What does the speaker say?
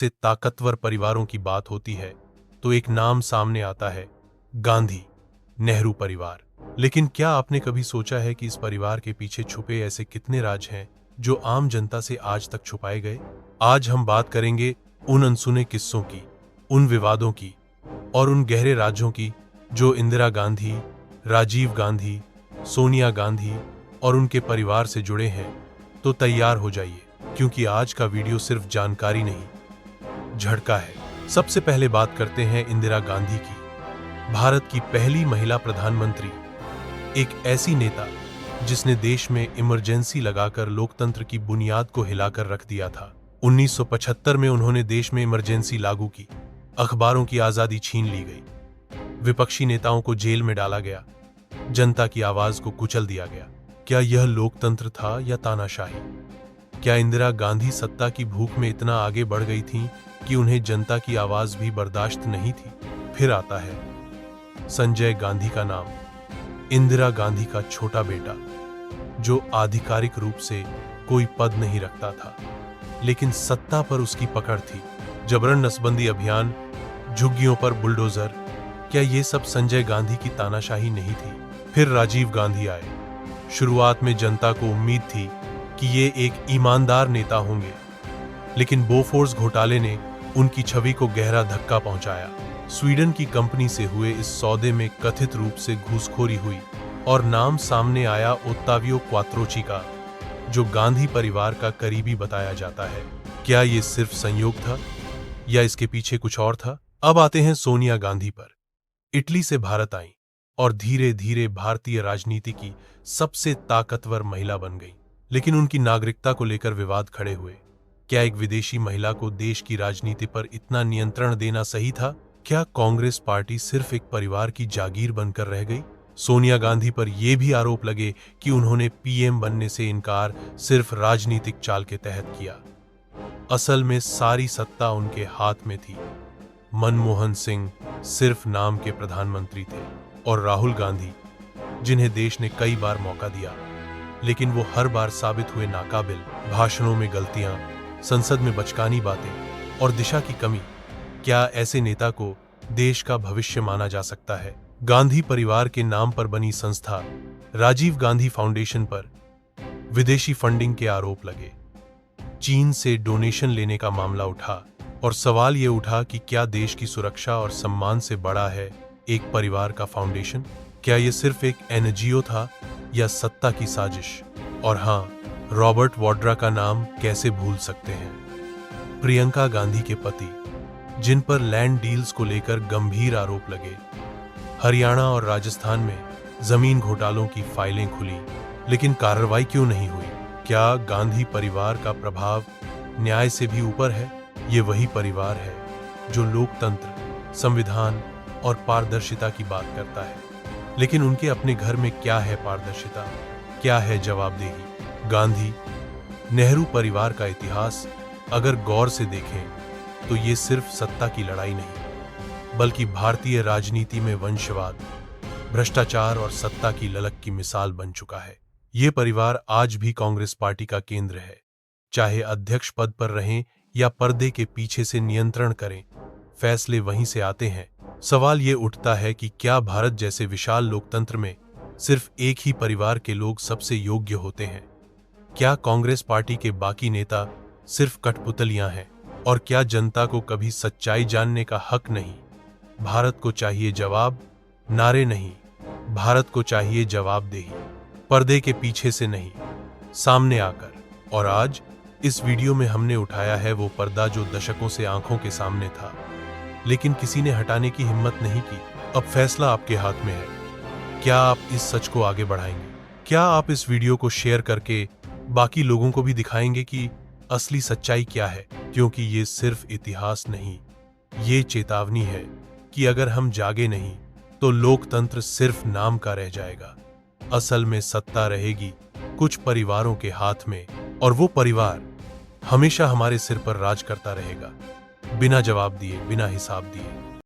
से ताकतवर परिवारों की बात होती है तो एक नाम सामने आता है, गांधी नेहरू परिवार। लेकिन क्या आपने कभी सोचा है कि इस परिवार के पीछे छुपे ऐसे कितने राज हैं जो आम जनता से आज तक छुपाए गए? आज हम बात करेंगे उन अनसुने किस्सों की, उन विवादों की और उन गहरे राजों की जो इंदिरा गांधी, राजीव गांधी, सोनिया गांधी और उनके परिवार से जुड़े हैं। तो तैयार हो जाइए, क्योंकि आज का वीडियो सिर्फ जानकारी नहीं, झटका है। सबसे पहले बात करते हैं इंदिरा गांधी की, भारत की पहली महिला प्रधानमंत्री, एक ऐसी नेता जिसने देश में इमरजेंसी लगाकर लोकतंत्र की बुनियाद को हिलाकर रख दिया था। 1975 में उन्होंने देश में इमरजेंसी लागू की, अखबारों की आजादी छीन ली गई, विपक्षी नेताओं को जेल में डाला गया, जनता की आवाज को कुचल दिया गया। क्या यह लोकतंत्र था या तानाशाही? क्या इंदिरा गांधी सत्ता की भूख में इतना आगे बढ़ गई थीं कि उन्हें जनता की आवाज भी बर्दाश्त नहीं थी? फिर आता है संजय गांधी का नाम, इंदिरा गांधी का छोटा बेटा, जो आधिकारिक रूप से कोई पद नहीं रखता था, लेकिन सत्ता पर उसकी पकड़ थी। जबरन नसबंदी अभियान, झुग्गियों पर बुलडोजर, क्या ये सब संजय गांधी की तानाशाही नहीं थी? फिर राजीव गांधी आए। शुरुआत में जनता को उम्मीद थी कि ये एक ईमानदार नेता होंगे, लेकिन बोफोर्स घोटाले ने उनकी छवि को गहरा धक्का पहुंचाया। स्वीडन की कंपनी से हुए इस सौदे में कथित रूप से घूसखोरी हुई और नाम सामने आया ओत्तावियो क्वात्रोची का, जो गांधी परिवार का करीबी बताया जाता है। क्या ये सिर्फ संयोग था या इसके पीछे कुछ और था? अब आते हैं सोनिया गांधी पर। इटली से भारत आईं और धीरे धीरे भारतीय राजनीति की सबसे ताकतवर महिला बन गई। लेकिन उनकी नागरिकता को लेकर विवाद खड़े हुए। क्या एक विदेशी महिला को देश की राजनीति पर इतना नियंत्रण देना सही था? क्या कांग्रेस पार्टी सिर्फ एक परिवार की जागीर बनकर रह गई? सोनिया गांधी पर यह भी आरोप लगे कि उन्होंने पीएम बनने से इनकार सिर्फ राजनीतिक चाल के तहत किया। असल में सारी सत्ता उनके हाथ में थी। मनमोहन सिंह सिर्फ नाम के प्रधानमंत्री थे और राहुल गांधी, जिन्हें देश ने कई बार मौका दिया, लेकिन वो हर बार साबित हुए नाकाबिल। भाषणों में गलतियां, संसद में बचकानी बातें और दिशा की कमी। क्या ऐसे नेता को देश का भविष्य माना जा सकता है? गांधी परिवार के नाम पर बनी संस्था राजीव गांधी फाउंडेशन पर विदेशी फंडिंग के आरोप लगे। चीन से डोनेशन लेने का मामला उठा और सवाल ये उठा कि क्या देश की सुरक्षा और सम्मान से बड़ा है एक परिवार का फाउंडेशन? क्या ये सिर्फ एक एनजीओ था या सत्ता की साजिश? और हाँ, रॉबर्ट वाड्रा का नाम कैसे भूल सकते हैं? प्रियंका गांधी के पति, जिन पर लैंड डील्स को लेकर गंभीर आरोप लगे। हरियाणा और राजस्थान में जमीन घोटालों की फाइलें खुली, लेकिन कार्रवाई क्यों नहीं हुई? क्या गांधी परिवार का प्रभाव न्याय से भी ऊपर है? ये वही परिवार है जो लोकतंत्र, संविधान और पारदर्शिता की बात करता है, लेकिन उनके अपने घर में क्या है पारदर्शिता? क्या है जवाबदेही? गांधी नेहरू परिवार का इतिहास अगर गौर से देखें तो ये सिर्फ सत्ता की लड़ाई नहीं, बल्कि भारतीय राजनीति में वंशवाद, भ्रष्टाचार और सत्ता की ललक की मिसाल बन चुका है। ये परिवार आज भी कांग्रेस पार्टी का केंद्र है। चाहे अध्यक्ष पद पर रहें या पर्दे के पीछे से नियंत्रण करें, फैसले वहीं से आते हैं। सवाल ये उठता है कि क्या भारत जैसे विशाल लोकतंत्र में सिर्फ एक ही परिवार के लोग सबसे योग्य होते हैं? क्या कांग्रेस पार्टी के बाकी नेता सिर्फ कठपुतलियां हैं? और क्या जनता को कभी सच्चाई जानने का हक नहीं? भारत को चाहिए जवाब, नारे नहीं। भारत को चाहिए जवाबदेही, पर्दे के पीछे से नहीं, सामने आकर। और आज इस वीडियो में हमने उठाया है वो पर्दा जो दशकों से आंखों के सामने था, लेकिन किसी ने हटाने की हिम्मत नहीं की। अब फैसला आपके हाथ में है। क्या आप इस सच को आगे बढ़ाएंगे? क्या आप इस वीडियो को शेयर करके बाकी लोगों को भी दिखाएंगे कि असली सच्चाई क्या है? क्योंकि ये सिर्फ इतिहास नहीं, ये चेतावनी है कि अगर हम जागे नहीं तो लोकतंत्र सिर्फ नाम का रह जाएगा। असल में सत्ता रहेगी कुछ परिवारों के हाथ में, और वो परिवार हमेशा हमारे सिर पर राज करता रहेगा, बिना जवाब दिए, बिना हिसाब दिए।